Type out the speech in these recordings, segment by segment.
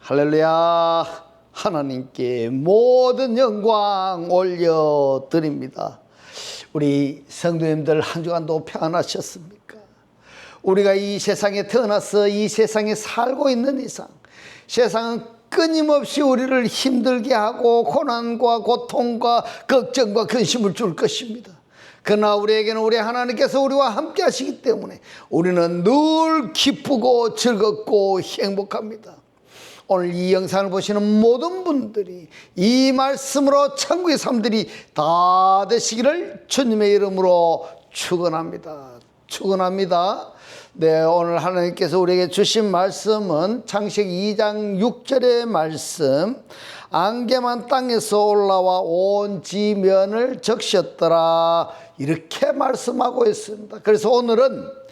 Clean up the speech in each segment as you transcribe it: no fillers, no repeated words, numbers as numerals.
할렐루야. 하나님께 모든 영광 올려드립니다. 우리 성도님들 한 주간도 평안하셨습니까? 우리가 이 세상에 태어나서 이 세상에 살고 있는 이상 세상은 끊임없이 우리를 힘들게 하고 고난과 고통과 걱정과 근심을 줄 것입니다. 그러나 우리에게는 우리 하나님께서 우리와 함께 하시기 때문에 우리는 늘 기쁘고 즐겁고 행복합니다. 오늘 이 영상을 보시는 모든 분들이 이 말씀으로 천국의 삶들이 다 되시기를 주님의 이름으로 축원합니다. 축원합니다. 네, 오늘 하나님께서 우리에게 주신 말씀은 창세기 2장 6절의 말씀, 안개만 땅에서 올라와 온 지면을 적셨더라, 이렇게 말씀하고 있습니다. 그래서 오늘은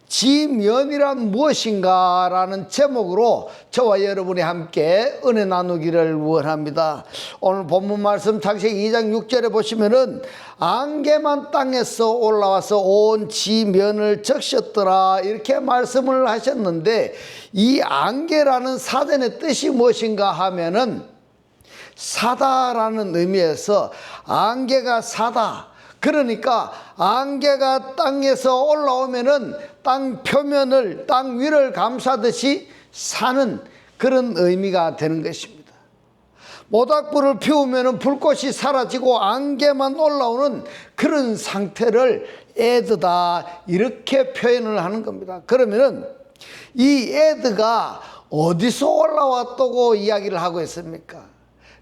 지면이란 무엇인가 라는 제목으로 저와 여러분이 함께 은혜 나누기를 원합니다. 오늘 본문 말씀 창세기 2장 6절에 보시면은 안개만 땅에서 올라와서 온 지면을 적셨더라, 이렇게 말씀을 하셨는데, 이 안개라는 사전의 뜻이 무엇인가 하면은 사다라는 의미에서 안개가 사다, 그러니까 안개가 땅에서 올라오면은 땅 표면을, 땅 위를 감싸듯이 사는 그런 의미가 되는 것입니다. 모닥불을 피우면은 불꽃이 사라지고 안개만 올라오는 그런 상태를 에드다, 이렇게 표현을 하는 겁니다. 그러면은 이 에드가 어디서 올라왔다고 이야기를 하고 있습니까?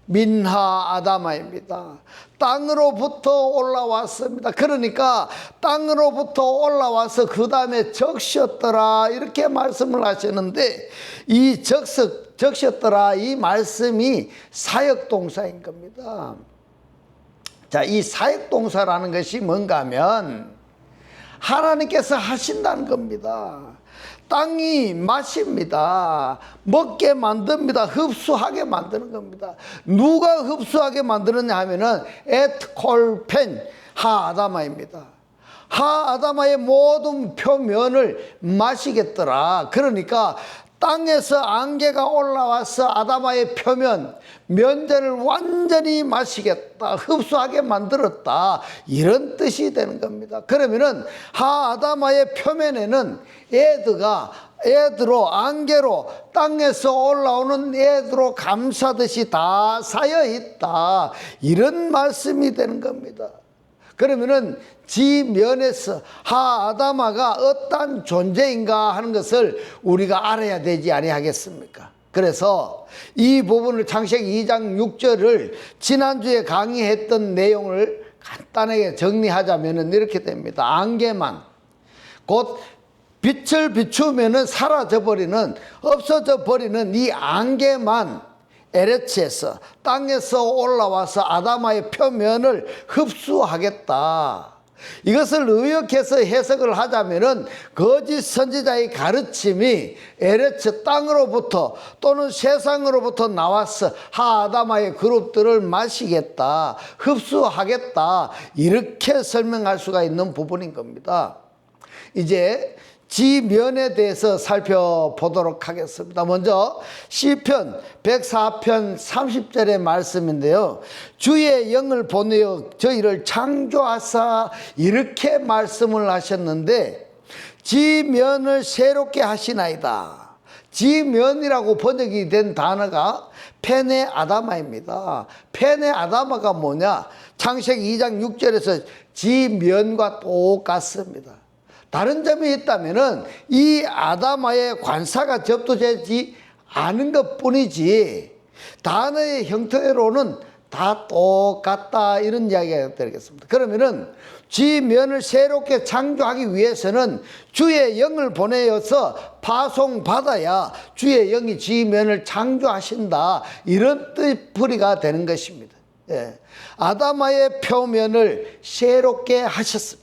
민하 아다마입니다. 땅으로부터 올라왔습니다. 그러니까 땅으로부터 올라와서 그 다음에 적셨더라, 이렇게 말씀을 하셨는데, 이 적셨더라, 이 말씀이 사역동사인 겁니다. 자, 이 사역동사라는 것이 뭔가 하면 하나님께서 하신다는 겁니다. 땅이 마십니다. 먹게 만듭니다. 흡수하게 만드는 겁니다. 누가 흡수하게 만드느냐 하면은 에트콜펜 하아다마입니다. 하아다마의 모든 표면을 마시겠더라. 그러니까 땅에서 안개가 올라와서 아다마의 표면, 면전을 완전히 마시겠다, 흡수하게 만들었다, 이런 뜻이 되는 겁니다. 그러면은 하아다마의 표면에는 에드로, 안개로, 땅에서 올라오는 에드로 감싸듯이 다 쌓여 있다, 이런 말씀이 되는 겁니다. 그러면은 지면에서 하아다마가 어떤 존재인가 하는 것을 우리가 알아야 되지 아니하겠습니까? 그래서 이 부분을 창세기 2장 6절을 지난주에 강의했던 내용을 간단하게 정리하자면 이렇게 됩니다. 안개만, 곧 빛을 비추면 사라져버리는, 없어져 버리는 이 안개만 에레츠에서, 땅에서 올라와서 아다마의 표면을 흡수하겠다. 이것을 의역해서 해석을 하자면은 거짓 선지자의 가르침이 에레츠, 땅으로부터 또는 세상으로부터 나와서 하아다마의 그룹들을 마시겠다, 흡수하겠다, 이렇게 설명할 수가 있는 부분인 겁니다. 이제 지면에 대해서 살펴보도록 하겠습니다. 먼저 시편 104편 30절의 말씀인데요, 주의 영을 보내어 저희를 창조하사, 이렇게 말씀을 하셨는데, 지면을 새롭게 하시나이다. 지면이라고 번역이 된 단어가 페네 아다마입니다. 페네 아다마가 뭐냐? 창세기 2장 6절에서 지면과 똑같습니다. 다른 점이 있다면은 이 아다마의 관사가 접두되지 않은 것 뿐이지 단어의 형태로는 다 똑같다, 이런 이야기가 되겠습니다. 그러면은 지면을 새롭게 창조하기 위해서는 주의 영을 보내어서 파송받아야 주의 영이 지면을 창조하신다, 이런 뜻풀이가 되는 것입니다. 예. 아다마의 표면을 새롭게 하셨습니다.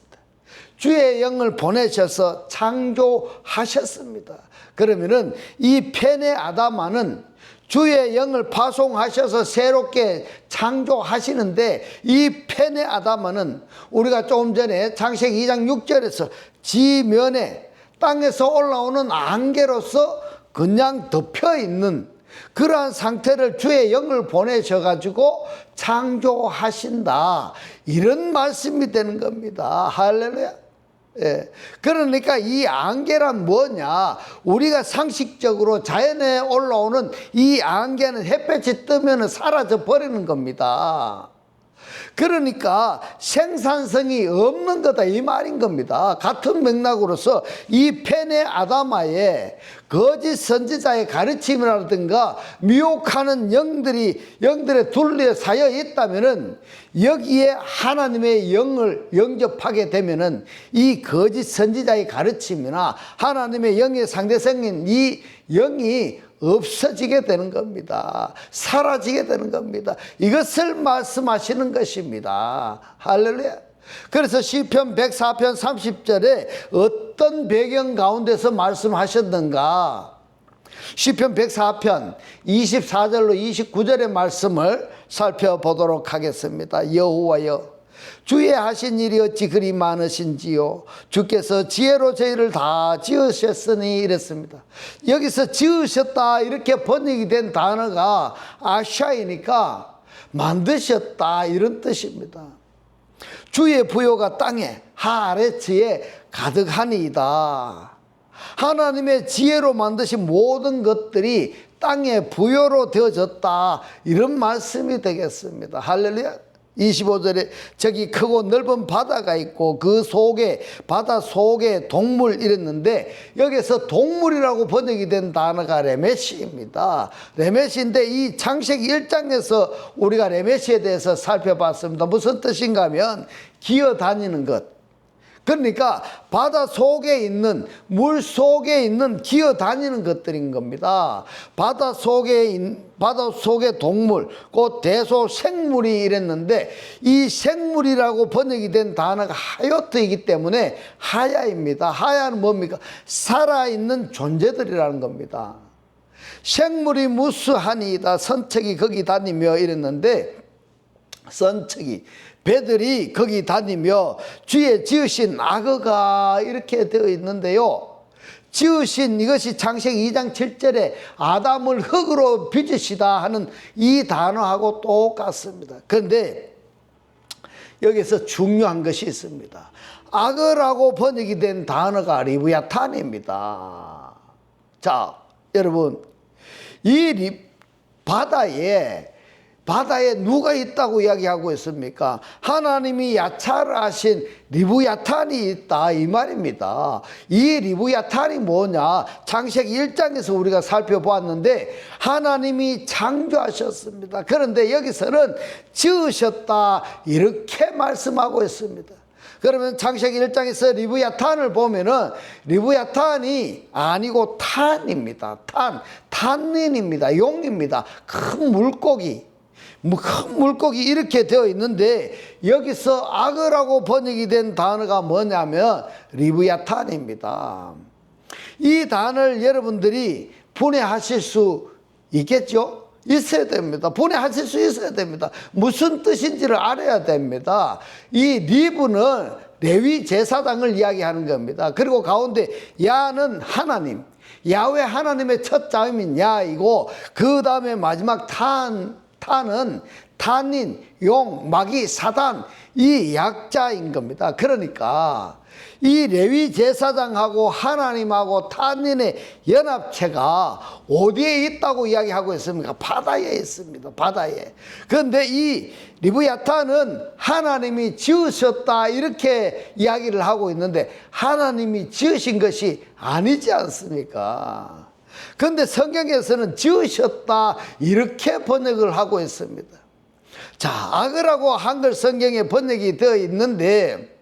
주의 영을 보내셔서 창조하셨습니다. 그러면은 이 페네 아다마는 주의 영을 파송하셔서 새롭게 창조하시는데, 이 페네 아다마는 우리가 조금 전에 창세기 2장 6절에서 지면에 땅에서 올라오는 안개로서 그냥 덮여 있는 그러한 상태를 주의 영을 보내셔가지고 창조하신다. 이런 말씀이 되는 겁니다. 할렐루야. 예. 그러니까 이 안개란 뭐냐? 우리가 상식적으로 자연에 올라오는 이 안개는 햇볕이 뜨면 사라져 버리는 겁니다. 그러니까 생산성이 없는 거다 이 말인 겁니다. 같은 맥락으로서 이 펜의 아다마에 거짓 선지자의 가르침이라든가 미혹하는 영들의 둘레에 쌓여 있다면은 여기에 하나님의 영을 영접하게 되면은 이 거짓 선지자의 가르침이나 하나님의 영의 상대성인 이 영이 없어지게 되는 겁니다. 사라지게 되는 겁니다. 이것을 말씀하시는 것입니다. 할렐루야. 그래서 시편 104편 30절에 어떤 배경 가운데서 말씀하셨는가? 시편 104편 24절로 29절의 말씀을 살펴보도록 하겠습니다. 여호와여, 주의 하신 일이 어찌 그리 많으신지요. 주께서 지혜로 저희를 다 지으셨으니 이랬습니다. 여기서 지으셨다 이렇게 번역이 된 단어가 아샤이니까 만드셨다 이런 뜻입니다. 주의 부요가 땅에 하아레츠에 가득하니이다. 하나님의 지혜로 만드신 모든 것들이 땅의 부요로 되어졌다 이런 말씀이 되겠습니다. 할렐루야. 25절에 저기 크고 넓은 바다가 있고 그 속에 바다 속에 동물 이랬는데 여기서 동물이라고 번역이 된 단어가 레메시입니다. 레메시인데 이 창세기 1장에서 우리가 레메시에 대해서 살펴봤습니다. 무슨 뜻인가 하면 기어다니는 것. 그러니까 바다 속에 있는 물 속에 있는 기어다니는 것들인 겁니다. 바다 속의 동물, 곧 대소 생물이 이랬는데 이 생물이라고 번역이 된 단어가 하요트이기 때문에 하야입니다. 하야는 뭡니까? 살아있는 존재들이라는 겁니다. 생물이 무수하니이다. 선척이 거기 다니며 이랬는데 선척이 배들이 거기 다니며 주의 지으신 악어가 이렇게 되어 있는데요. 지으신 이것이 창세기 2장 7절에 아담을 흙으로 빚으시다 하는 이 단어하고 똑같습니다. 그런데 여기서 중요한 것이 있습니다. 악어라고 번역이 된 단어가 리브야탄입니다. 자, 여러분, 이 바다에 누가 있다고 이야기하고 있습니까? 하나님이 야차를 리브야탄이 있다 이 말입니다. 이 리브야탄이 뭐냐? 창세기 1장에서 우리가 살펴보았는데 하나님이 창조하셨습니다. 그런데 여기서는 지으셨다 이렇게 말씀하고 있습니다. 그러면 창세기 1장에서 리브야탄을 보면은 리브야탄이 아니고 탄입니다. 탄닌입니다. 용입니다. 큰 물고기 이렇게 되어 있는데 여기서 악어라고 번역이 된 단어가 뭐냐면 리브야탄입니다. 이 단어를 여러분들이 분해하실 수 있겠죠? 있어야 됩니다. 분해하실 수 있어야 됩니다. 무슨 뜻인지를 알아야 됩니다. 이 리브는 레위 제사장을 이야기하는 겁니다. 그리고 가운데 야는 하나님, 야훼 하나님의 첫 자음인 야이고 그 다음에 마지막 탄은 탄닌, 용, 마귀, 사단 이 약자인 겁니다. 그러니까 이 레위 제사장하고 하나님하고 탄닌의 연합체가 어디에 있다고 이야기하고 있습니까? 바다에 있습니다. 바다에. 그런데 이 리브야탄은 하나님이 지으셨다 이렇게 이야기를 하고 있는데 하나님이 지으신 것이 아니지 않습니까? 그런데 성경에서는 지으셨다 이렇게 번역을 하고 있습니다. 자, 악어라고 한글 성경에 번역이 되어 있는데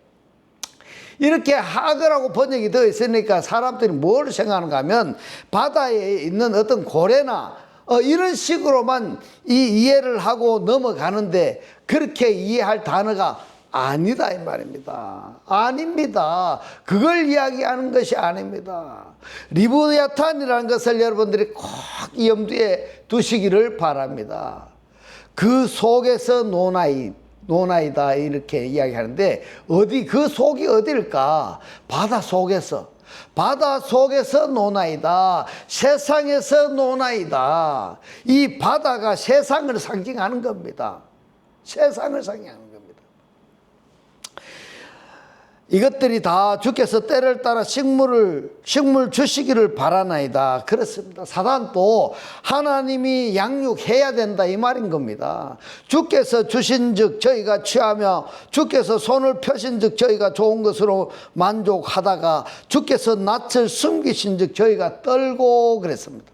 이렇게 악어라고 번역이 되어 있으니까 사람들이 뭘 생각하는가 하면 바다에 있는 어떤 고래나 이런 식으로만 이해를 하고 넘어가는데 그렇게 이해할 단어가 아니다 이 말입니다. 아닙니다. 그걸 이야기하는 것이 아닙니다. 리브야탄이라는 것을 여러분들이 꼭 염두에 두시기를 바랍니다. 그 속에서 노나이다 이렇게 이야기하는데 어디 그 속이 어딜까? 바다 속에서 바다 속에서 노나이다. 세상에서 노나이다. 이 바다가 세상을 상징하는 겁니다. 세상을 상징하는 겁니다. 이것들이 다 주께서 때를 따라 식물 주시기를 바라나이다. 그렇습니다. 사단도 하나님이 양육해야 된다 이 말인 겁니다. 주께서 주신 즉 저희가 취하며 주께서 손을 펴신 즉 저희가 좋은 것으로 만족하다가 주께서 낯을 숨기신 즉 저희가 떨고 그랬습니다.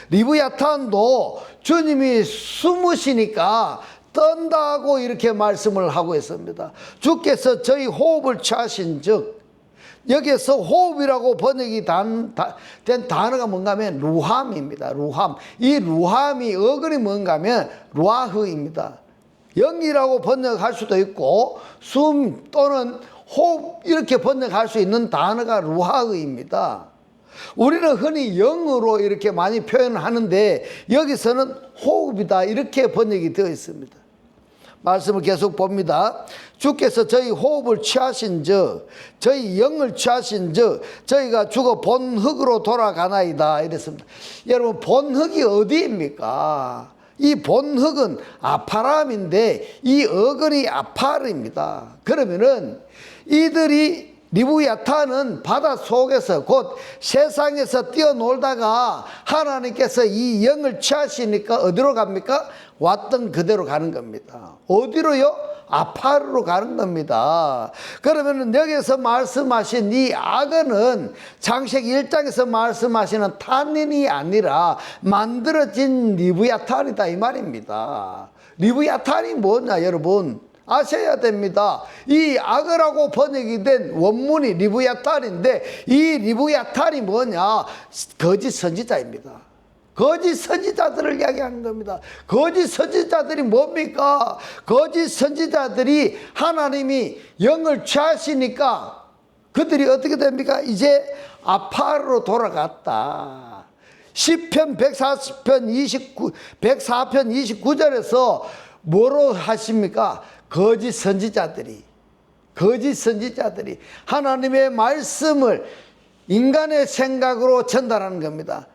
리브야탄도 주님이 숨으시니까 떤다고 이렇게 말씀을 하고 있습니다. 주께서 저희 호흡을 취하신 즉, 여기에서 호흡이라고 번역이 된 단어가 뭔가 하면 루함입니다. 루함. 이 루함이 어근이 뭔가 하면 루아흐입니다. 영이라고 번역할 수도 있고 숨 또는 호흡 이렇게 번역할 수 있는 단어가 루아흐입니다. 우리는 흔히 영으로 이렇게 많이 표현하는데 여기서는 호흡이다 이렇게 번역이 되어 있습니다. 말씀을 계속 봅니다. 주께서 저희 호흡을 취하신 즉 저희 영을 취하신 즉 저희가 죽어 본흙으로 돌아가나이다 이랬습니다. 여러분 본흙이 어디입니까? 이 본흙은 아파람인데 이 어근이 아파르입니다. 그러면은 이들이 리브야탄은 바다 속에서 곧 세상에서 뛰어놀다가 하나님께서 이 영을 취하시니까 어디로 갑니까? 왔던 그대로 가는 겁니다. 어디로요? 아파르로 가는 겁니다. 그러면 여기서 말씀하신 이 악어는 창세기 1장에서 말씀하시는 탄닌이 아니라 만들어진 리브야탄이다 이 말입니다. 리브야탄이 뭐냐 여러분? 아셔야 됩니다. 이 악어라고 번역이 된 원문이 리브야탄인데 이 리브야탄이 뭐냐? 거짓 선지자입니다. 거짓 선지자들을 이야기하는 겁니다. 거짓 선지자들이 뭡니까? 거짓 선지자들이 하나님이 영을 취하시니까 그들이 어떻게 됩니까? 이제 아파르로 돌아갔다. 시편 104편 29절에서 뭐로 하십니까? 거짓 선지자들이 하나님의 말씀을 인간의 생각으로 전달하는 겁니다.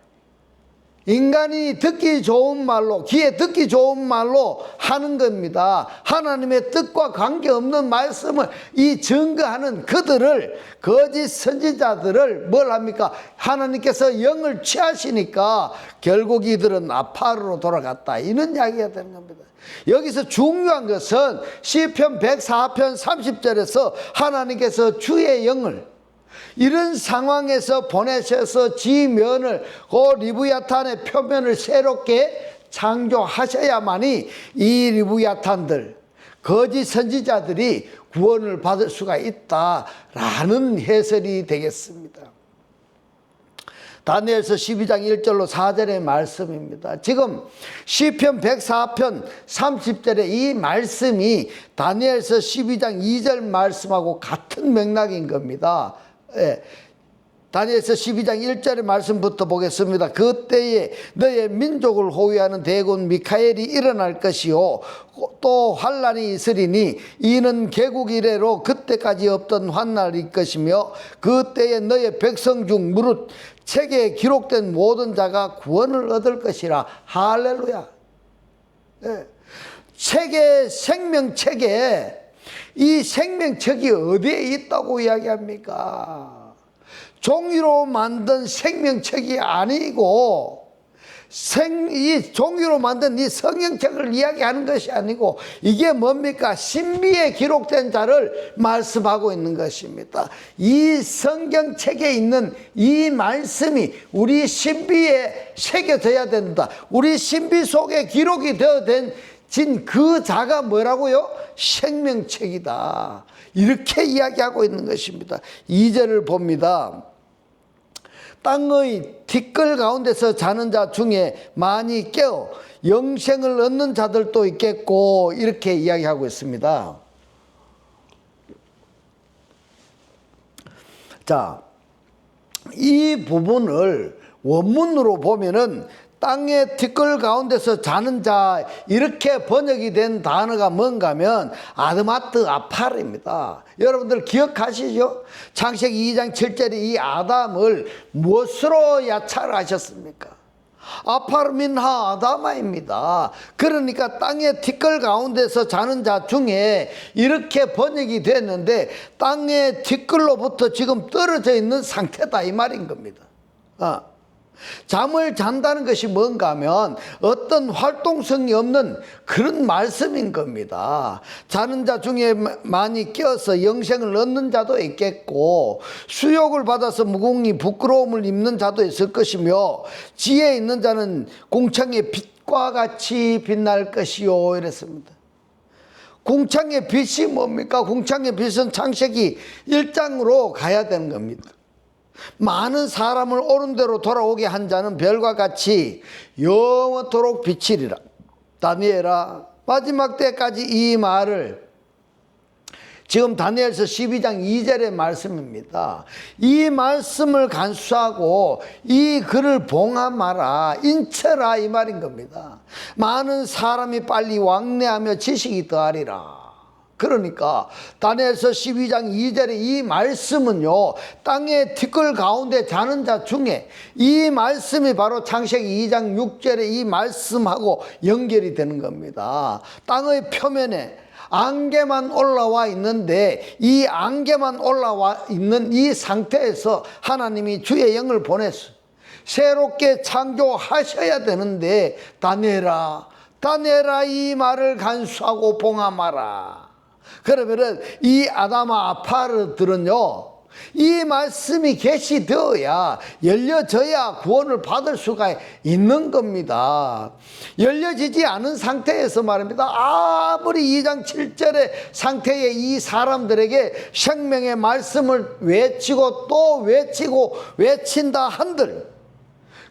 인간이 듣기 좋은 말로, 귀에 듣기 좋은 말로 하는 겁니다. 하나님의 뜻과 관계없는 말씀을 이 증거하는 그들을, 거짓 선지자들을 뭘 합니까? 하나님께서 영을 취하시니까 결국 이들은 아파르로 돌아갔다. 이런 이야기가 되는 겁니다. 여기서 중요한 것은 시편 104편 30절에서 하나님께서 주의 영을 이런 상황에서 보내셔서 지면을 그 리브야탄의 표면을 새롭게 창조하셔야만이 이 리브야탄들 거짓 선지자들이 구원을 받을 수가 있다라는 해설이 되겠습니다. 다니엘서 12장 1절로 4절의 말씀입니다. 지금 시편 104편 30절의 이 말씀이 다니엘서 12장 2절 말씀하고 같은 맥락인 겁니다. 예. 다니엘서 12장 1절의 말씀부터 보겠습니다. 그때에 너의 민족을 호위하는 대군 미카엘이 일어날 것이요 또 환난이 있으리니 이는 개국 이래로 그때까지 없던 환난일 것이며 그때에 너의 백성 중 무릇 책에 기록된 모든 자가 구원을 얻을 것이라. 할렐루야. 예. 책에 생명책에 이 생명책이 어디에 있다고 이야기합니까? 종이로 만든 생명책이 아니고 이 종이로 만든 이 성경책을 이야기하는 것이 아니고 이게 뭡니까? 신비에 기록된 자를 말씀하고 있는 것입니다. 이 성경책에 있는 이 말씀이 우리 신비에 새겨져야 된다. 우리 신비 속에 기록이 되어진 그 자가 뭐라고요? 생명책이다. 이렇게 이야기하고 있는 것입니다. 2절을 봅니다. 땅의 티끌 가운데서 자는 자 중에 많이 깨어 영생을 얻는 자들도 있겠고 이렇게 이야기하고 있습니다. 자, 이 부분을 원문으로 보면은 땅의 티끌 가운데서 자는 자, 이렇게 번역이 된 단어가 뭔가 하면 아드마트 아팔입니다. 여러분들 기억하시죠? 창세기 2장 7절에 이 아담을 무엇으로 야찰하셨습니까? 아파르민하 아다마입니다. 그러니까 땅의 티끌 가운데서 자는 자 중에 이렇게 번역이 됐는데 땅의 티끌로부터 지금 떨어져 있는 상태다 이 말인 겁니다. 잠을 잔다는 것이 뭔가 하면 어떤 활동성이 없는 그런 말씀인 겁니다. 자는 자 중에 많이 깨어서 영생을 얻는 자도 있겠고 수욕을 받아서 무궁히 부끄러움을 입는 자도 있을 것이며 지혜 있는 자는 궁창의 빛과 같이 빛날 것이요 이랬습니다. 궁창의 빛이 뭡니까? 궁창의 빛은 창세기 1장으로 가야 되는 겁니다. 많은 사람을 옳은 대로 돌아오게 한 자는 별과 같이 영원토록 비치리라. 다니엘아, 마지막 때까지 이 말을, 지금 다니엘서 12장 2절의 말씀입니다. 이 말씀을 간수하고 이 글을 봉함하라, 인쳐라 이 말인 겁니다. 많은 사람이 빨리 왕래하며 지식이 더하리라. 그러니까 다니엘서 12장 2절의 이 말씀은요, 땅의 티끌 가운데 자는 자 중에 이 말씀이 바로 창세기 2장 6절의 이 말씀하고 연결이 되는 겁니다. 땅의 표면에 안개만 올라와 있는데 이 안개만 올라와 있는 이 상태에서 하나님이 주의 영을 보내서 새롭게 창조하셔야 되는데 다니엘아, 다니엘아 이 말을 간수하고 봉함하라. 그러면은 이 아다마 아파르들은요, 이 말씀이 계시되어야 열려져야 구원을 받을 수가 있는 겁니다. 열려지지 않은 상태에서 말입니다. 아무리 2장 7절의 상태의 이 사람들에게 생명의 말씀을 외치고 또 외치고 외친다 한들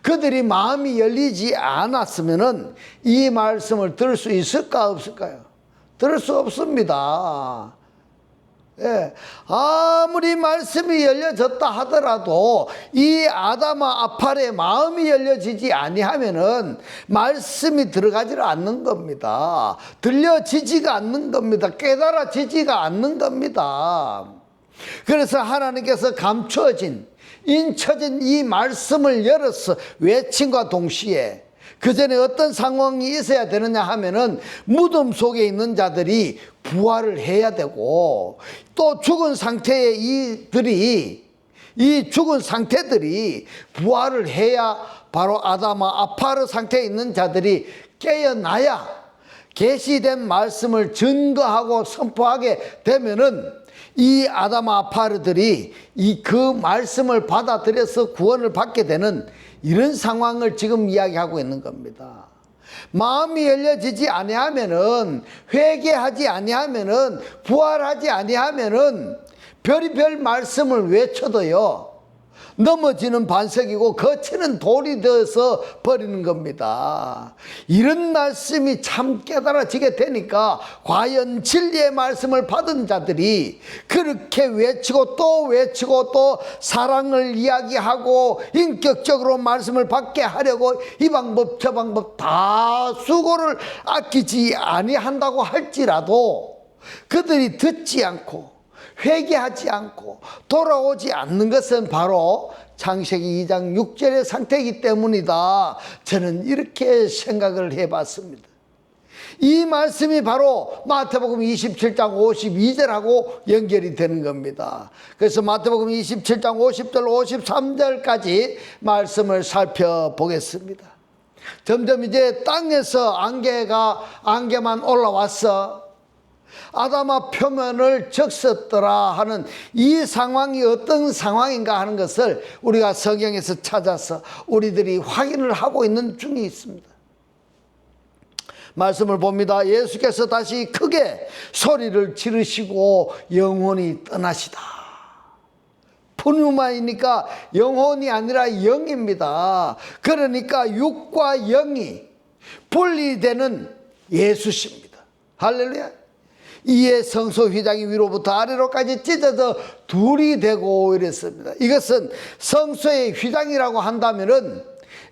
그들이 마음이 열리지 않았으면은 이 말씀을 들을 수 있을까 없을까요? 들을 수 없습니다. 예, 아무리 말씀이 열려졌다 하더라도 이 아다마 아팔의 마음이 열려지지 아니하면은 말씀이 들어가지를 않는 겁니다. 들려지지가 않는 겁니다. 깨달아지지가 않는 겁니다. 그래서 하나님께서 감춰진, 인쳐진 이 말씀을 열어서 외침과 동시에 그 전에 어떤 상황이 있어야 되느냐 하면은 무덤 속에 있는 자들이 부활을 해야 되고 또 죽은 상태의 이 죽은 상태들이 부활을 해야 바로 아다마 아파르 상태에 있는 자들이 깨어나야 계시된 말씀을 증거하고 선포하게 되면은 이 아다마 아파르들이 그 말씀을 받아들여서 구원을 받게 되는 이런 상황을 지금 이야기하고 있는 겁니다. 마음이 열려지지 아니하면은, 회개하지 아니하면은, 부활하지 아니하면은 별의별 말씀을 외쳐도요 넘어지는 반석이고 거치는 돌이 되어서 버리는 겁니다. 이런 말씀이 참 깨달아지게 되니까 과연 진리의 말씀을 받은 자들이 그렇게 외치고 또 사랑을 이야기하고 인격적으로 말씀을 받게 하려고 이 방법 저 방법 다 수고를 아끼지 아니한다고 할지라도 그들이 듣지 않고 회개하지 않고 돌아오지 않는 것은 바로 창세기 2장 6절의 상태이기 때문이다. 저는 이렇게 생각을 해봤습니다. 이 말씀이 바로 마태복음 27장 52절하고 연결이 되는 겁니다. 그래서 마태복음 27장 50절 53절까지 말씀을 살펴보겠습니다. 점점 이제 땅에서 안개만 올라와서 아다마 표면을 적셨더라 하는 이 상황이 어떤 상황인가 하는 것을 우리가 성경에서 찾아서 우리들이 확인을 하고 있는 중에 있습니다. 말씀을 봅니다. 예수께서 다시 크게 소리를 지르시고 영혼이 떠나시다. 푸뉴마이니까 영혼이 아니라 영입니다. 그러니까 육과 영이 분리되는 예수십니다. 할렐루야. 이에 성소 휘장이 위로부터 아래로까지 찢어져 둘이 되고 이랬습니다. 이것은 성소의 휘장이라고 한다면은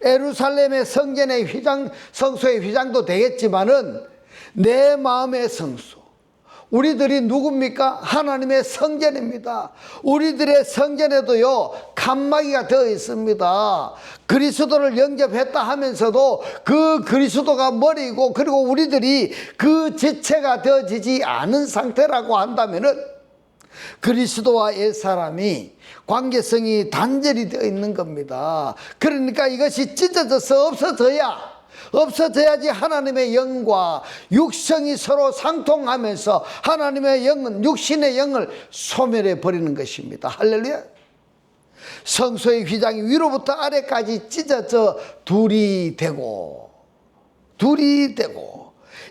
예루살렘의 성전의 휘장, 성소의 휘장도 되겠지만은 내 마음의 성소. 우리들이 누굽니까? 하나님의 성전입니다. 우리들의 성전에도요, 칸막이가 되어 있습니다. 그리스도를 영접했다 하면서도 그 그리스도가 머리고, 그리고 우리들이 그 지체가 되어지지 않은 상태라고 한다면은 그리스도와 옛사람이 관계성이 단절이 되어 있는 겁니다. 그러니까 이것이 찢어져서 없어져야지 하나님의 영과 육성이 서로 상통하면서 하나님의 영은 육신의 영을 소멸해 버리는 것입니다. 할렐루야. 성소의 휘장이 위로부터 아래까지 찢어져 둘이 되고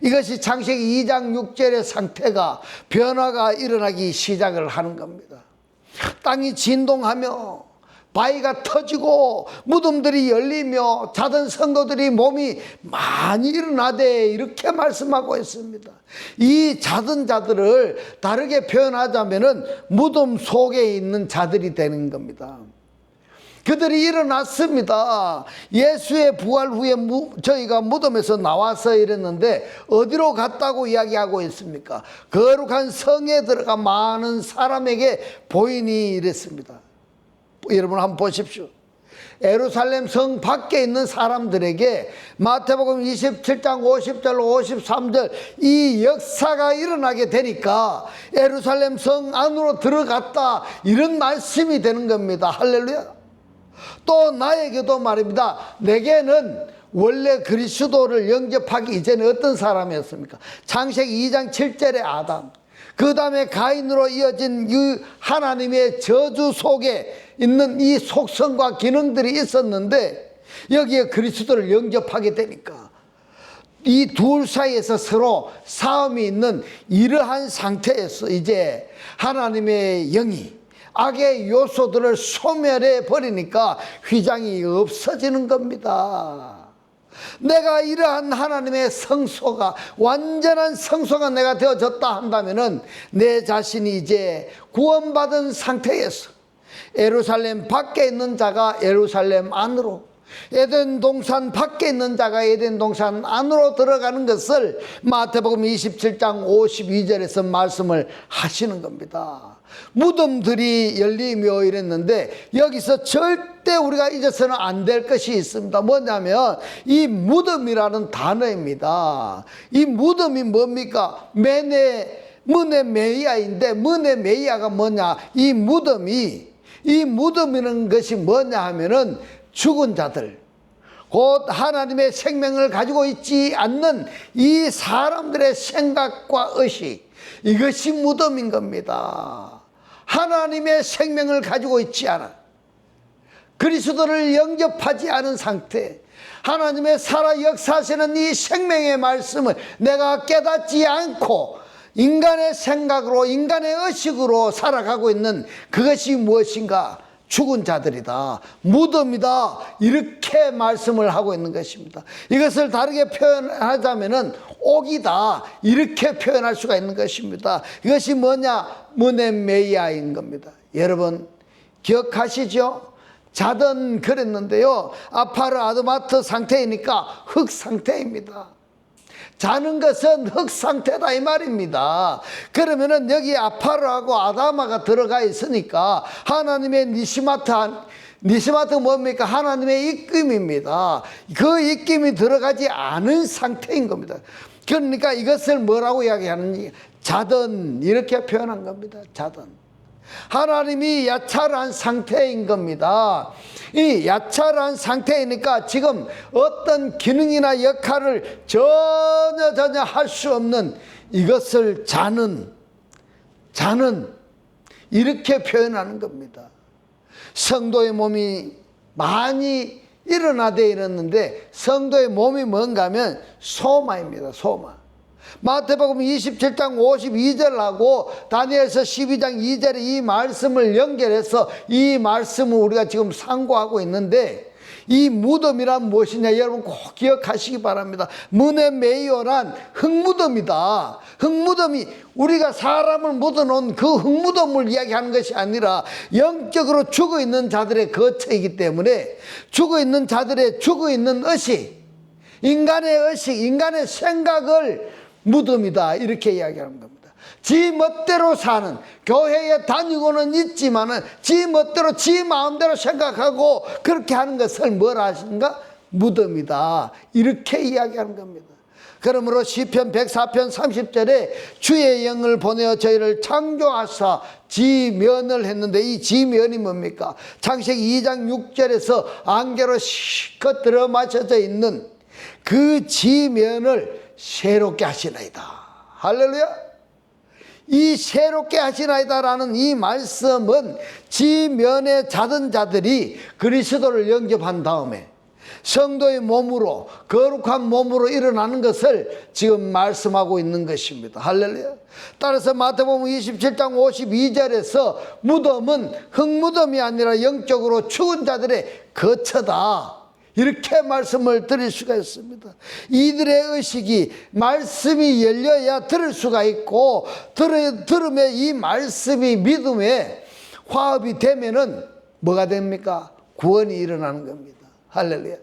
이것이 창세기 2장 6절의 상태가 변화가 일어나기 시작을 하는 겁니다. 땅이 진동하며 바위가 터지고 무덤들이 열리며 자던 성도들이 몸이 많이 일어나되 이렇게 말씀하고 있습니다. 이 자던 자들을 다르게 표현하자면은 무덤 속에 있는 자들이 되는 겁니다. 그들이 일어났습니다. 예수의 부활 후에 저희가 무덤에서 나와서 이랬는데 어디로 갔다고 이야기하고 있습니까? 거룩한 성에 들어가 많은 사람에게 보이니 이랬습니다. 여러분 한번 보십시오. 예루살렘 성 밖에 있는 사람들에게 마태복음 27장 50절 53절 이 역사가 일어나게 되니까 예루살렘 성 안으로 들어갔다, 이런 말씀이 되는 겁니다. 할렐루야. 또 나에게도 말입니다. 내게는 원래 그리스도를 영접하기 이전에 어떤 사람이었습니까? 창세기 2장 7절의 아담, 그 다음에 가인으로 이어진 이 하나님의 저주 속에 있는 이 속성과 기능들이 있었는데, 여기에 그리스도를 영접하게 되니까 이 둘 사이에서 서로 싸움이 있는 이러한 상태에서 이제 하나님의 영이 악의 요소들을 소멸해 버리니까 휘장이 없어지는 겁니다. 내가 이러한 하나님의 성소가, 완전한 성소가 내가 되어졌다 한다면은 내 자신이 이제 구원받은 상태에서 예루살렘 밖에 있는 자가 예루살렘 안으로, 에덴 동산 밖에 있는 자가 에덴 동산 안으로 들어가는 것을 마태복음 27장 52절에서 말씀을 하시는 겁니다. 무덤들이 열리며 이랬는데 여기서 절대 우리가 잊어서는 안 될 것이 있습니다. 뭐냐면 이 무덤이라는 단어입니다. 이 무덤이 뭡니까? 문에 메이아인데, 문에 메이아가 뭐냐? 이 무덤이라는 것이 뭐냐 하면은 죽은 자들, 곧 하나님의 생명을 가지고 있지 않는 이 사람들의 생각과 의식, 이것이 무덤인 겁니다. 하나님의 생명을 가지고 있지 않아, 그리스도를 영접하지 않은 상태, 하나님의 살아 역사하시는 이 생명의 말씀을 내가 깨닫지 않고 인간의 생각으로, 인간의 의식으로 살아가고 있는 그것이 무엇인가? 죽은 자들이다, 무덤이다, 이렇게 말씀을 하고 있는 것입니다. 이것을 다르게 표현하자면은 옥이다, 이렇게 표현할 수가 있는 것입니다. 이것이 뭐냐? 무넴메이아인 겁니다. 여러분 기억하시죠? 자던 그랬는데요, 아파르 아드마트 상태이니까 흙 상태입니다. 자는 것은 흙 상태다 이 말입니다. 그러면은 여기 아파르하고 아다마가 들어가 있으니까 하나님의 니시마트 뭡니까? 하나님의 입김입니다. 그 입김이 들어가지 않은 상태인 겁니다. 그러니까 이것을 뭐라고 이야기하는지, 자던, 이렇게 표현한 겁니다. 자던. 하나님이 야찰한 상태인 겁니다. 이 야찰한 상태이니까 지금 어떤 기능이나 역할을 전혀 할 수 없는 이것을 자는 이렇게 표현하는 겁니다. 성도의 몸이 많이 일어나되 이랬는데 성도의 몸이 뭔가 하면 소마입니다. 소마. 마태복음 27장 52절하고 다니엘서 12장 2절에 이 말씀을 연결해서 이 말씀을 우리가 지금 상고하고 있는데, 이 무덤이란 무엇이냐 여러분 꼭 기억하시기 바랍니다. 문의 메이어란 흙무덤이다. 흙무덤이 우리가 사람을 묻어놓은 그 흙무덤을 이야기하는 것이 아니라 영적으로 죽어있는 자들의 거처이기 때문에 죽어있는 자들의 죽어있는 의식, 인간의 의식, 인간의 생각을 무덤이다 이렇게 이야기하는 겁니다. 지 멋대로 사는, 교회에 다니고는 있지만은 지 멋대로 지 마음대로 생각하고 그렇게 하는 것을 뭐라 하신가? 무덤이다 이렇게 이야기하는 겁니다. 그러므로 시편 104편 30절에 주의 영을 보내어 저희를 창조하사 지면을 했는데 이 지면이 뭡니까? 창세기 2장 6절에서 안개로 실컷 들어마셔져 있는 그 지면을 새롭게 하시나이다. 할렐루야. 이 새롭게 하시나이다라는 이 말씀은 지면에 자던 자들이 그리스도를 영접한 다음에 성도의 몸으로 거룩한 몸으로 일어나는 것을 지금 말씀하고 있는 것입니다. 할렐루야. 따라서 마태복음 27장 52절에서 무덤은 흙무덤이 아니라 영적으로 죽은 자들의 거처다 이렇게 말씀을 드릴 수가 있습니다. 이들의 의식이 말씀이 열려야 들을 수가 있고 들으면 이 말씀이 믿음에 화합이 되면은 뭐가 됩니까? 구원이 일어나는 겁니다. 할렐루야.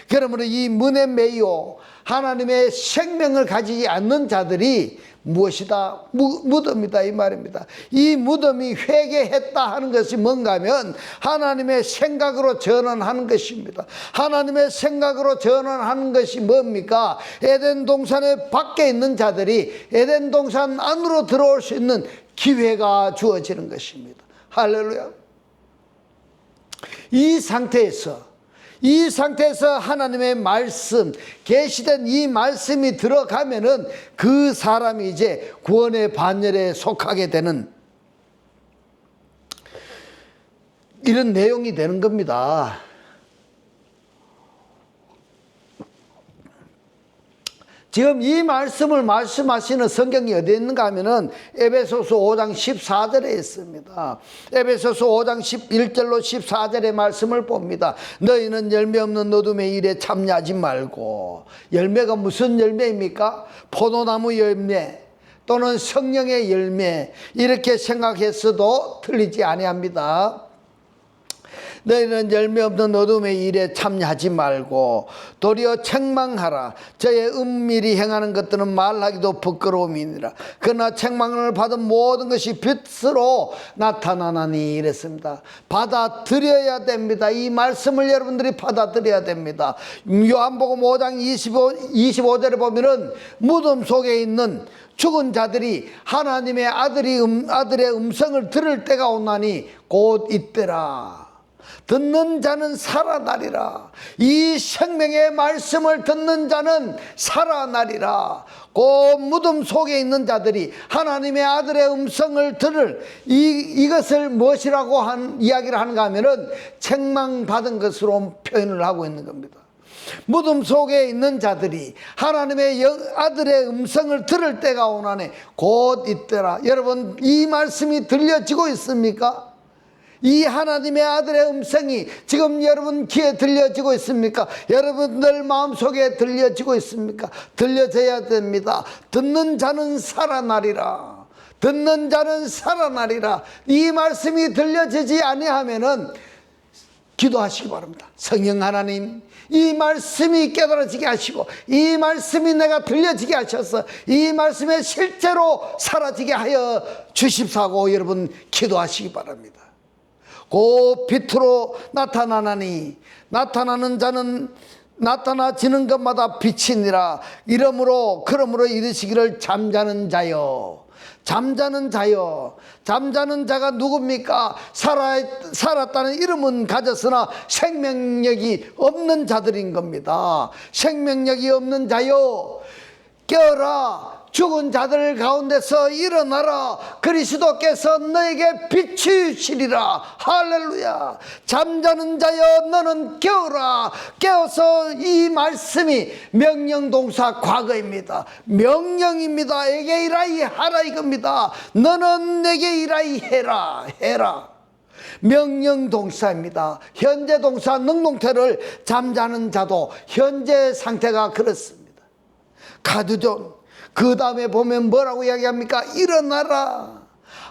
그러므로 이 문에 매여 하나님의 생명을 가지지 않는 자들이 무엇이다? 무덤이다 이 말입니다. 이 무덤이 회개했다 하는 것이 뭔가 하면 하나님의 생각으로 전환하는 것입니다. 하나님의 생각으로 전환하는 것이 뭡니까? 에덴 동산의 밖에 있는 자들이 에덴 동산 안으로 들어올 수 있는 기회가 주어지는 것입니다. 할렐루야. 이 상태에서 하나님의 말씀, 계시된 이 말씀이 들어가면은 그 사람이 이제 구원의 반열에 속하게 되는 이런 내용이 되는 겁니다. 지금 이 말씀을 말씀하시는 성경이 어디에 있는가 하면은 에베소서 5장 14절에 있습니다. 에베소서 5장 11절로 14절의 말씀을 봅니다. 너희는 열매 없는 어둠의 일에 참여하지 말고. 열매가 무슨 열매입니까? 포도나무 열매 또는 성령의 열매 이렇게 생각했어도 틀리지 아니합니다. 너희는 열매 없는 어둠의 일에 참여하지 말고 도리어 책망하라. 저의 은밀히 행하는 것들은 말하기도 부끄러움이니라. 그러나 책망을 받은 모든 것이 빛으로 나타나나니 이랬습니다. 받아들여야 됩니다. 이 말씀을 여러분들이 받아들여야 됩니다. 요한복음 5장 25절에 보면은 무덤 속에 있는 죽은 자들이 하나님의 아들의 음성을 들을 때가 오나니 곧 이때라. 듣는 자는 살아나리라. 이 생명의 말씀을 듣는 자는 살아나리라. 그 무덤 속에 있는 자들이 하나님의 아들의 음성을 들을 이것을 무엇이라고 이야기를 하는가 하면은 책망받은 것으로 표현을 하고 있는 겁니다. 무덤 속에 있는 자들이 하나님의 아들의 음성을 들을 때가 오나니 곧 이때라. 여러분 이 말씀이 들려지고 있습니까? 이 하나님의 아들의 음성이 지금 여러분 귀에 들려지고 있습니까? 여러분들 마음속에 들려지고 있습니까? 들려져야 됩니다. 듣는 자는 살아나리라. 듣는 자는 살아나리라. 이 말씀이 들려지지 아니하면은 기도하시기 바랍니다. 성령 하나님, 이 말씀이 깨달아지게 하시고 이 말씀이 내가 들려지게 하셔서 이 말씀에 실제로 사라지게 하여 주십사고 여러분 기도하시기 바랍니다. 그 빛으로 나타나나니 나타나는 자는 나타나지는 것마다 빛이니라. 그러므로 이르시기를 잠자는 자여. 잠자는 자가 누굽니까? 살았다는 이름은 가졌으나 생명력이 없는 자들인 겁니다. 생명력이 없는 자여 깨어라. 죽은 자들 가운데서 일어나라. 그리스도께서 너에게 비추시리라. 할렐루야. 잠자는 자여 너는 깨어라. 깨어서 이 말씀이 명령동사 과거입니다. 명령입니다. 에게이라이 하라 이겁니다. 너는 내게 이라이 해라. 명령 동사입니다. 현재 동사 능동태를 잠자는 자도 현재 상태가 그렇습니다. 가두존. 그 다음에 보면 뭐라고 이야기합니까? 일어나라.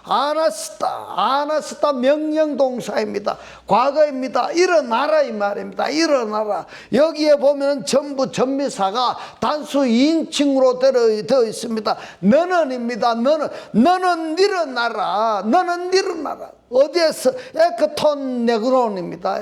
아나스타 명령 동사입니다. 과거입니다. 일어나라 이 말입니다. 일어나라. 여기에 보면 전부 전미사가 단수 2인칭으로 되어 있습니다. 너는입니다. 너는 일어나라. 너는 일어나라. 어디에서? 에크톤 네그론입니다.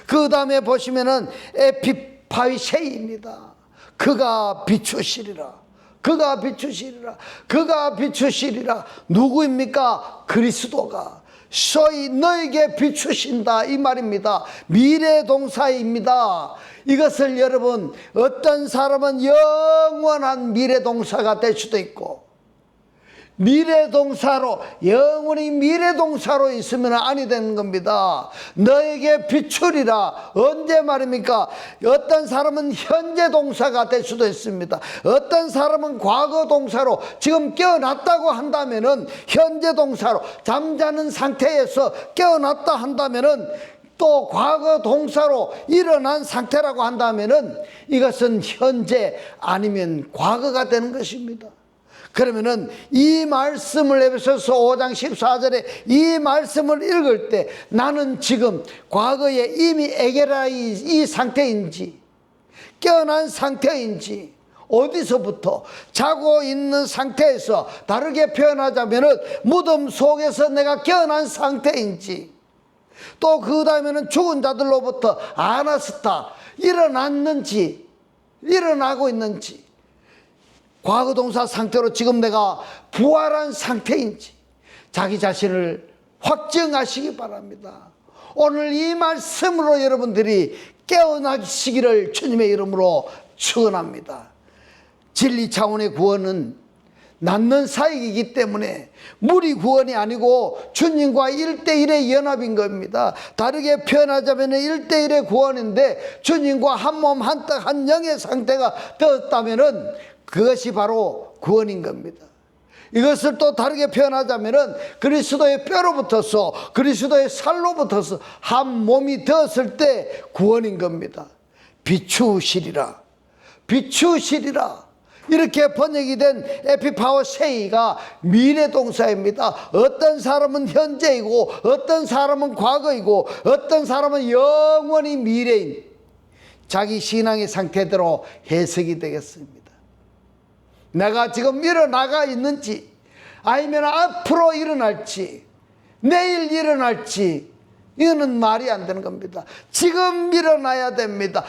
그 다음에 보시면은 에피파이세이입니다. 그가 비추시리라. 그가 비추시리라. 그가 비추시리라. 누구입니까? 그리스도가 소위 너에게 비추신다 이 말입니다. 미래 동사입니다. 이것을 여러분 어떤 사람은 영원한 미래 동사가 될 수도 있고 미래동사로 영원히 미래동사로 있으면 아니 되는 겁니다. 너에게 비추리라. 언제 말입니까? 어떤 사람은 현재 동사가 될 수도 있습니다. 어떤 사람은 과거 동사로 지금 깨어났다고 한다면은 현재 동사로 잠자는 상태에서 깨어났다 한다면은 또 과거 동사로 일어난 상태라고 한다면은 이것은 현재 아니면 과거가 되는 것입니다. 그러면은 이 말씀을 에베소서 5장 14절에 이 말씀을 읽을 때 나는 지금 과거에 이미 에게라이 이 상태인지 깨어난 상태인지 어디서부터 자고 있는 상태에서 다르게 표현하자면은 무덤 속에서 내가 깨어난 상태인지 또 그 다음에는 죽은 자들로부터 아나스타 일어났는지 일어나고 있는지 과거 동사 상태로 지금 내가 부활한 상태인지 자기 자신을 확증하시기 바랍니다. 오늘 이 말씀으로 여러분들이 깨어나시기를 주님의 이름으로 축원합니다. 진리 차원의 구원은 낫는 사역이기 때문에 무리 구원이 아니고 주님과 1대1의 연합인 겁니다. 다르게 표현하자면 1대1의 구원인데 주님과 한 몸 한 떡 한 영의 상태가 되었다면 그것이 바로 구원인 겁니다. 이것을 또 다르게 표현하자면 그리스도의 뼈로 붙어서 그리스도의 살로 붙어서 한 몸이 되었을 때 구원인 겁니다. 비추시리라. 비추시리라. 이렇게 번역이 된 에피파오세이가 미래동사입니다. 어떤 사람은 현재이고 어떤 사람은 과거이고 어떤 사람은 영원히 미래인 자기 신앙의 상태대로 해석이 되겠습니다. 내가 지금 일어나가 있는지 아니면 앞으로 일어날지 내일 일어날지 이거는 말이 안 되는 겁니다. 지금 일어나야 됩니다.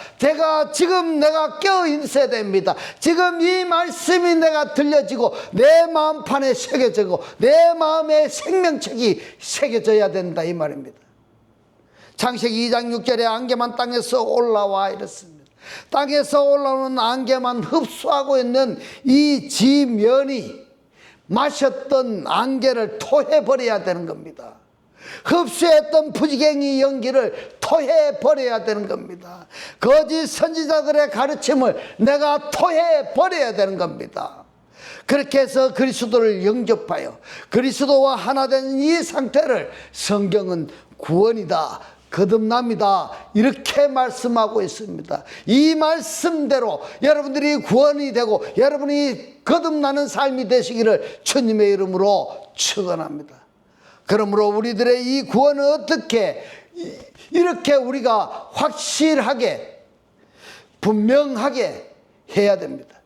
지금 내가 깨어 있어야 됩니다. 지금 이 말씀이 내가 들려지고 내 마음판에 새겨지고 내 마음에 생명책이 새겨져야 된다 이 말입니다. 창세기 2장 6절에 안개만 땅에서 올라와 이랬습니다. 땅에서 올라오는 안개만 흡수하고 있는 이 지면이 마셨던 안개를 토해버려야 되는 겁니다. 흡수했던 부지갱이 연기를 토해버려야 되는 겁니다. 거짓 선지자들의 가르침을 내가 토해버려야 되는 겁니다. 그렇게 해서 그리스도를 영접하여 그리스도와 하나 된 이 상태를 성경은 구원이다, 거듭납니다, 이렇게 말씀하고 있습니다. 이 말씀대로 여러분들이 구원이 되고 여러분이 거듭나는 삶이 되시기를 주님의 이름으로 축원합니다. 그러므로 우리들의 이 구원은 어떻게 이렇게 우리가 확실하게 분명하게 해야 됩니다.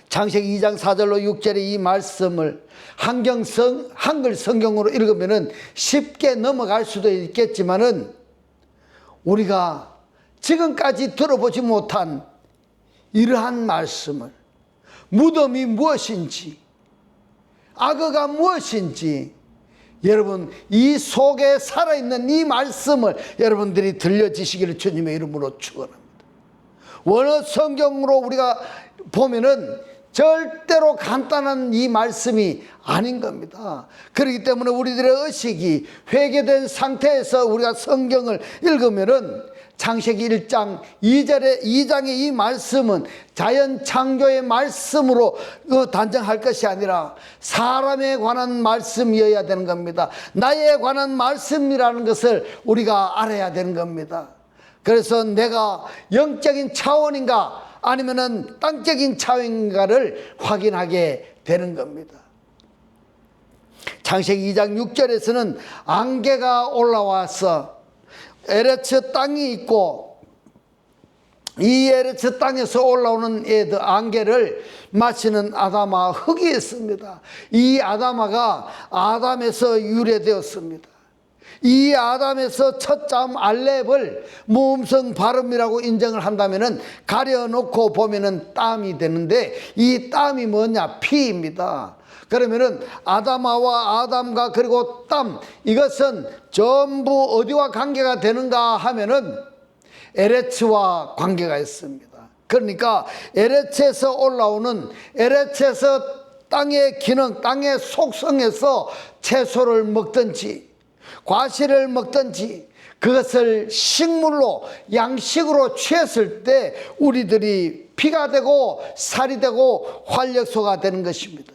창세기 2장 4절로 6절의 이 말씀을 한글 성경으로 읽으면 쉽게 넘어갈 수도 있겠지만은 우리가 지금까지 들어보지 못한 이러한 말씀을 무덤이 무엇인지 악어가 무엇인지 여러분 이 속에 살아있는 이 말씀을 여러분들이 들려지시기를 주님의 이름으로 축원합니다. 원어 성경으로 우리가 보면은 절대로 간단한 이 말씀이 아닌 겁니다. 그렇기 때문에 우리들의 의식이 회개된 상태에서 우리가 성경을 읽으면은 창세기 1장 2장의 이 말씀은 자연 창조의 말씀으로 단정할 것이 아니라 사람에 관한 말씀이어야 되는 겁니다. 나에 관한 말씀이라는 것을 우리가 알아야 되는 겁니다. 그래서 내가 영적인 차원인가 아니면은 땅적인 차원인가를 확인하게 되는 겁니다. 창세기 2장 6절에서는 안개가 올라와서 에레츠 땅이 있고 이 에레츠 땅에서 올라오는 안개를 마시는 아담아 흙이 있습니다. 이 아담아가 아담에서 유래되었습니다. 이 아담에서 첫잠 알렙을 모음성 발음이라고 인정을 한다면은 가려놓고 보면은 땀이 되는데 이 땀이 뭐냐? 피입니다. 그러면은 아담아와 아담과 그리고 땀, 이것은 전부 어디와 관계가 되는가 하면은 에레츠와 관계가 있습니다. 그러니까 에레츠에서 올라오는, 에레츠에서 땅의 기능, 땅의 속성에서 채소를 먹든지 과실을 먹든지 그것을 식물로 양식으로 취했을 때 우리들이 피가 되고 살이 되고 활력소가 되는 것입니다.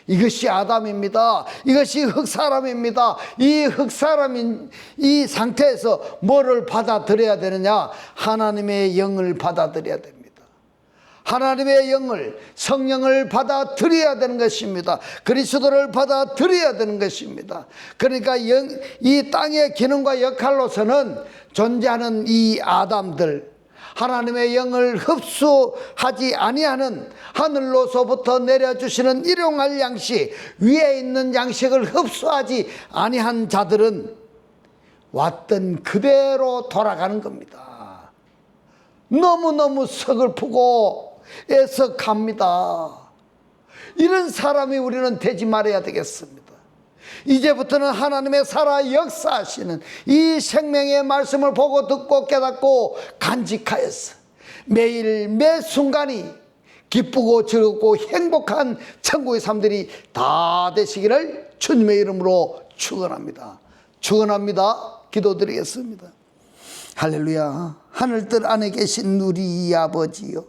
이것이 아담입니다. 이것이 흙사람입니다. 이 흙사람인 이 상태에서 뭐를 받아들여야 되느냐? 하나님의 영을 받아들여야 됩니다. 하나님의 영을, 성령을 받아들여야 되는 것입니다. 그리스도를 받아들여야 되는 것입니다. 그러니까 이 땅의 기능과 역할로서는 존재하는 이 아담들, 하나님의 영을 흡수하지 아니하는, 하늘로서부터 내려주시는 일용할 양식, 위에 있는 양식을 흡수하지 아니한 자들은 왔던 그대로 돌아가는 겁니다. 너무너무 서글프고 애석합니다. 이런 사람이 우리는 되지 말아야 되겠습니다. 이제부터는 하나님의 살아 역사하시는 이 생명의 말씀을 보고 듣고 깨닫고 간직하여서 매일 매 순간이 기쁘고 즐겁고 행복한 천국의 삶들이 다 되시기를 주님의 이름으로 축원합니다. 축원합니다. 기도드리겠습니다. 할렐루야. 하늘들 안에 계신 우리 아버지요,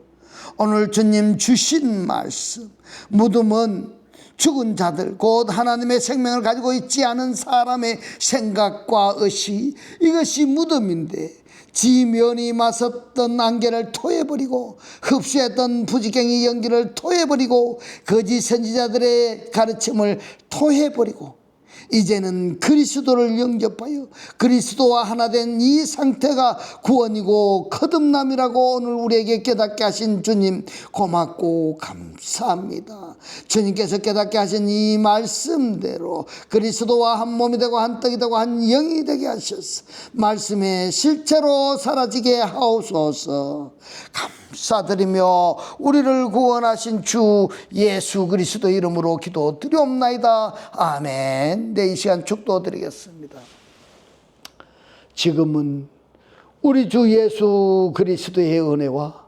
오늘 주님 주신 말씀, 무덤은 죽은 자들, 곧 하나님의 생명을 가지고 있지 않은 사람의 생각과 의식, 이것이 무덤인데 지면이 마셨던 안개를 토해버리고 흡수했던 부지경의 연기를 토해버리고 거짓 선지자들의 가르침을 토해버리고 이제는 그리스도를 영접하여 그리스도와 하나 된 이 상태가 구원이고 거듭남이라고 오늘 우리에게 깨닫게 하신 주님 고맙고 감사합니다. 주님께서 깨닫게 하신 이 말씀대로 그리스도와 한 몸이 되고 한 떡이 되고 한 영이 되게 하셔서 말씀의 실체로 사라지게 하옵소서. 감사드리며 우리를 구원하신 주 예수 그리스도 이름으로 기도드리옵나이다. 아멘. 네, 이 시간 축도드리겠습니다. 지금은 우리 주 예수 그리스도의 은혜와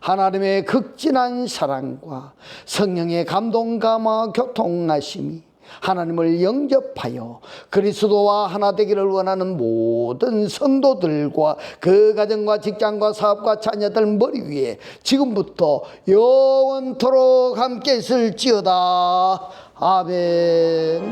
하나님의 극진한 사랑과 성령의 감동 감화 교통하심이 하나님을 영접하여 그리스도와 하나 되기를 원하는 모든 성도들과 그 가정과 직장과 사업과 자녀들 머리 위에 지금부터 영원토록 함께 있을지어다. 아멘.